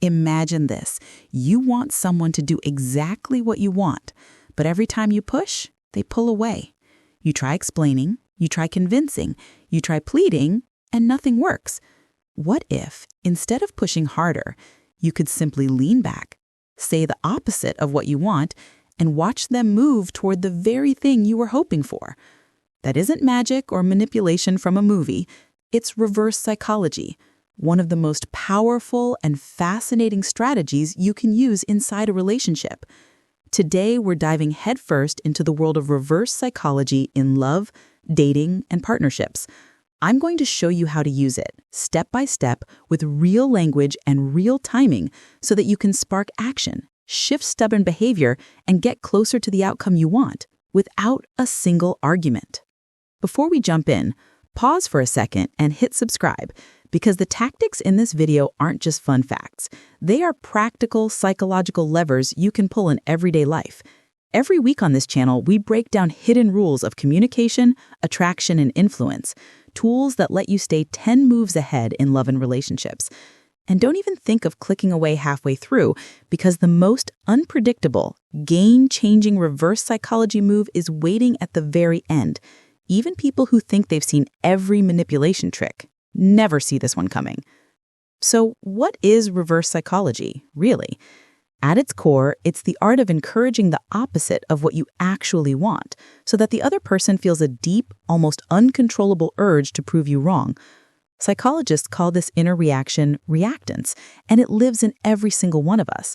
Imagine this. You want someone to do exactly what you want, but every time you push, they pull away. You try explaining, you try convincing, you try pleading, and nothing works. What if, instead of pushing harder, you could simply lean back, say the opposite of what you want, and watch them move toward the very thing you were hoping for? That isn't magic or manipulation from a movie. It's reverse psychology, one of the most powerful and fascinating strategies you can use inside a relationship. Today, we're diving headfirst into the world of reverse psychology in love, dating, and partnerships. I'm going to show you how to use it, step by step, with real language and real timing, so that you can spark action, shift stubborn behavior, and get closer to the outcome you want, without a single argument. Before we jump in, pause for a second and hit subscribe, because the tactics in this video aren't just fun facts. They are practical psychological levers you can pull in everyday life. Every week on this channel, we break down hidden rules of communication, attraction, and influence, tools that let you stay 10 moves ahead in love and relationships. And don't even think of clicking away halfway through, because the most unpredictable, game-changing reverse psychology move is waiting at the very end. Even people who think they've seen every manipulation trick never see this one coming. So what is reverse psychology, really? At its core, it's the art of encouraging the opposite of what you actually want, so that the other person feels a deep, almost uncontrollable urge to prove you wrong. Psychologists call this inner reaction reactance, and it lives in every single one of us.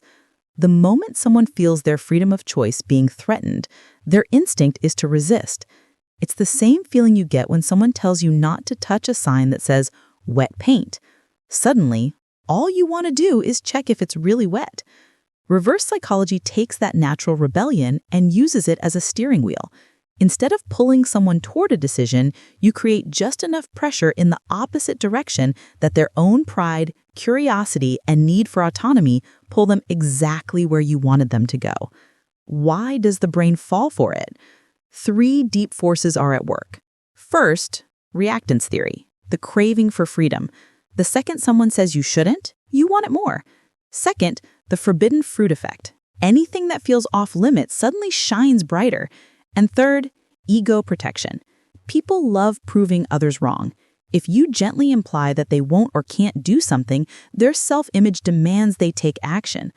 The moment someone feels their freedom of choice being threatened, their instinct is to resist. It's the same feeling you get when someone tells you not to touch a sign that says wet paint. Suddenly, all you want to do is check if it's really wet. Reverse psychology takes that natural rebellion and uses it as a steering wheel. Instead of pulling someone toward a decision, you create just enough pressure in the opposite direction that their own pride, curiosity, and need for autonomy pull them exactly where you wanted them to go. Why does the brain fall for it? 3 deep forces are at work. First, reactance theory, the craving for freedom. The second someone says you shouldn't, you want it more. Second, the forbidden fruit effect. Anything that feels off limits suddenly shines brighter. And third, ego protection. People love proving others wrong. If you gently imply that they won't or can't do something, their self-image demands they take action.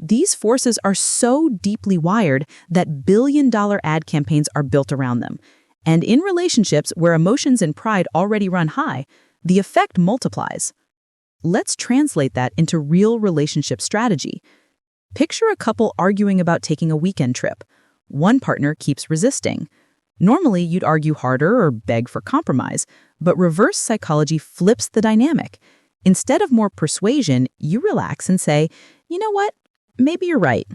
These forces are so deeply wired that billion-dollar ad campaigns are built around them. And in relationships where emotions and pride already run high, the effect multiplies. Let's translate that into real relationship strategy. Picture a couple arguing about taking a weekend trip. One partner keeps resisting. Normally, you'd argue harder or beg for compromise, but reverse psychology flips the dynamic. Instead of more persuasion, you relax and say, you know what? Maybe you're right.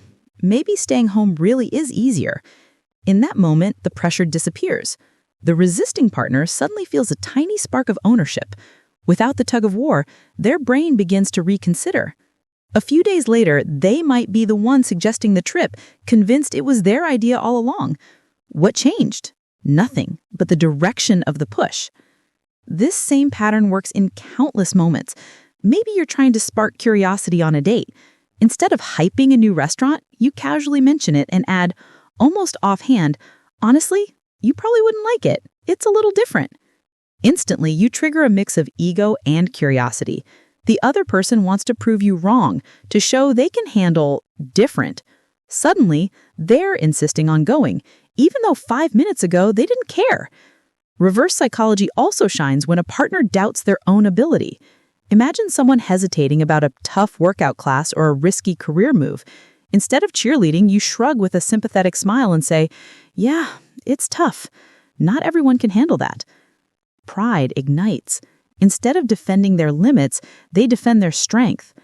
Maybe staying home really is easier. In that moment, the pressure disappears. The resisting partner suddenly feels a tiny spark of ownership. Without the tug of war, their brain begins to reconsider. A few days later, they might be the one suggesting the trip, convinced it was their idea all along. What changed? Nothing, but the direction of the push. This same pattern works in countless moments. Maybe you're trying to spark curiosity on a date. Instead of hyping a new restaurant, you casually mention it and add, almost offhand, honestly, you probably wouldn't like it. It's a little different. Instantly, you trigger a mix of ego and curiosity. The other person wants to prove you wrong, to show they can handle different. Suddenly, they're insisting on going, even though 5 minutes ago they didn't care. Reverse psychology also shines when a partner doubts their own ability. Imagine someone hesitating about a tough workout class or a risky career move. Instead of cheerleading, you shrug with a sympathetic smile and say, yeah, it's tough. Not everyone can handle that. Pride ignites. Instead of defending their limits, they defend their strength.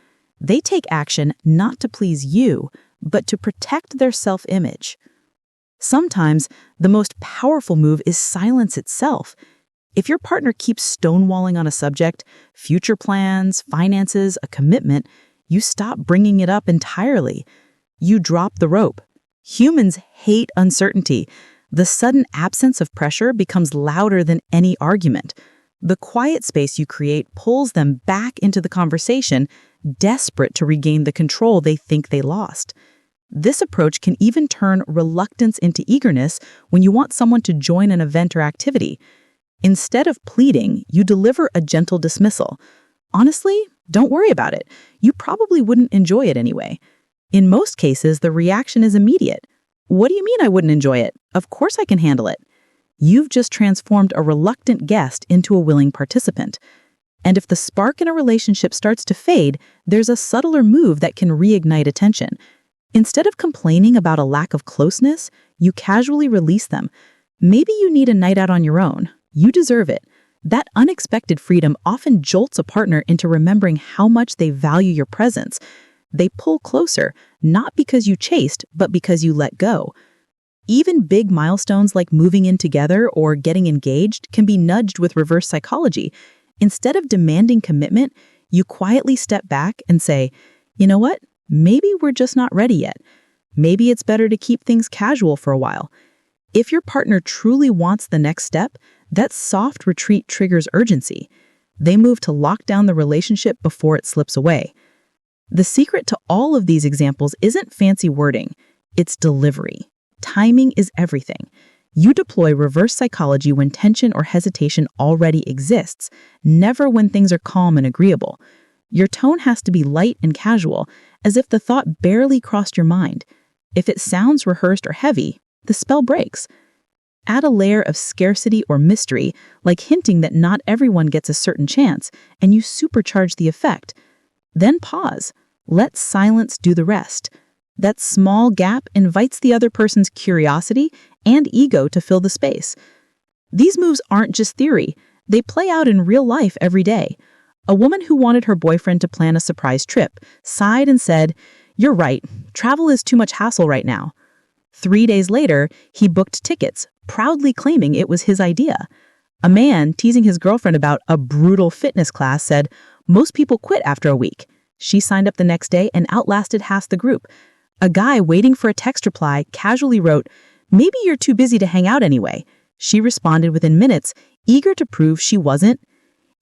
They take action not to please you, but to protect their self-image. Sometimes, the most powerful move is silence itself. If your partner keeps stonewalling on a subject, future plans, finances, a commitment, you stop bringing it up entirely. You drop the rope. Humans hate uncertainty. The sudden absence of pressure becomes louder than any argument. The quiet space you create pulls them back into the conversation, desperate to regain the control they think they lost. This approach can even turn reluctance into eagerness when you want someone to join an event or activity. Instead of pleading, you deliver a gentle dismissal. Honestly, don't worry about it. You probably wouldn't enjoy it anyway. In most cases, the reaction is immediate. What do you mean I wouldn't enjoy it? Of course I can handle it. You've just transformed a reluctant guest into a willing participant. And if the spark in a relationship starts to fade, there's a subtler move that can reignite attention. Instead of complaining about a lack of closeness, you casually release them. Maybe you need a night out on your own. You deserve it. That unexpected freedom often jolts a partner into remembering how much they value your presence. They pull closer, not because you chased, but because you let go. Even big milestones like moving in together or getting engaged can be nudged with reverse psychology. Instead of demanding commitment, you quietly step back and say, you know what? Maybe we're just not ready yet. Maybe it's better to keep things casual for a while. If your partner truly wants the next step, that soft retreat triggers urgency. They move to lock down the relationship before it slips away. The secret to all of these examples isn't fancy wording, it's delivery. Timing is everything. You deploy reverse psychology when tension or hesitation already exists, never when things are calm and agreeable. Your tone has to be light and casual, as if the thought barely crossed your mind. If it sounds rehearsed or heavy, the spell breaks. Add a layer of scarcity or mystery, like hinting that not everyone gets a certain chance, and you supercharge the effect. Then pause. Let silence do the rest. That small gap invites the other person's curiosity and ego to fill the space. These moves aren't just theory. They play out in real life every day. A woman who wanted her boyfriend to plan a surprise trip sighed and said, "You're right, travel is too much hassle right now." 3 days later, he booked tickets, proudly claiming it was his idea. A man teasing his girlfriend about a brutal fitness class said, "Most people quit after a week." She signed up the next day and outlasted half the group. A guy waiting for a text reply casually wrote, "Maybe you're too busy to hang out anyway." She responded within minutes, eager to prove she wasn't.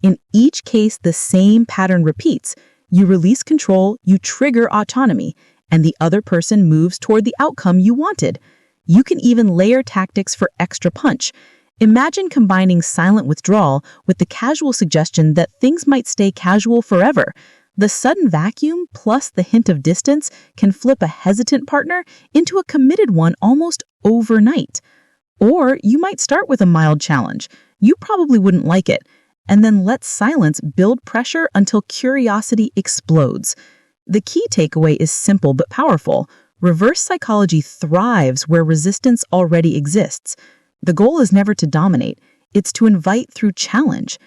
In each case, the same pattern repeats. You release control, you trigger autonomy, and the other person moves toward the outcome you wanted. You can even layer tactics for extra punch. Imagine combining silent withdrawal with the casual suggestion that things might stay casual forever. The sudden vacuum plus the hint of distance can flip a hesitant partner into a committed one almost overnight. Or you might start with a mild challenge. You probably wouldn't like it. And then let silence build pressure until curiosity explodes. The key takeaway is simple but powerful. Reverse psychology thrives where resistance already exists. The goal is never to dominate. It's to invite through challenge.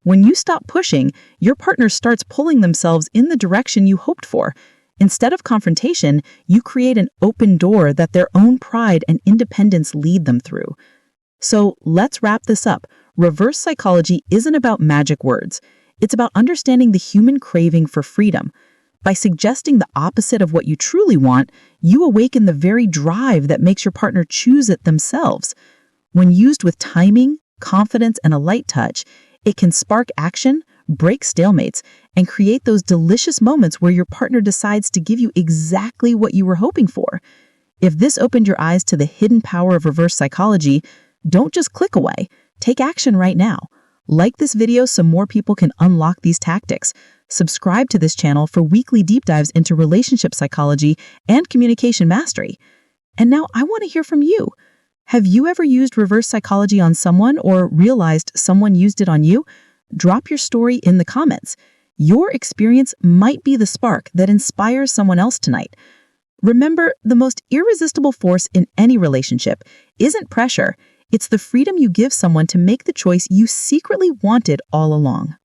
When you stop pushing, your partner starts pulling themselves in the direction you hoped for. Instead of confrontation, you create an open door that their own pride and independence lead them through. So let's wrap this up. Reverse psychology isn't about magic words. It's about understanding the human craving for freedom. By suggesting the opposite of what you truly want, you awaken the very drive that makes your partner choose it themselves. When used with timing, confidence, and a light touch, it can spark action, break stalemates, and create those delicious moments where your partner decides to give you exactly what you were hoping for. If this opened your eyes to the hidden power of reverse psychology, don't just click away. Take action right now. Like this video so more people can unlock these tactics. Subscribe to this channel for weekly deep dives into relationship psychology and communication mastery. And now I want to hear from you. Have you ever used reverse psychology on someone or realized someone used it on you? Drop your story in the comments. Your experience might be the spark that inspires someone else tonight. Remember, the most irresistible force in any relationship isn't pressure. It's the freedom you give someone to make the choice you secretly wanted all along.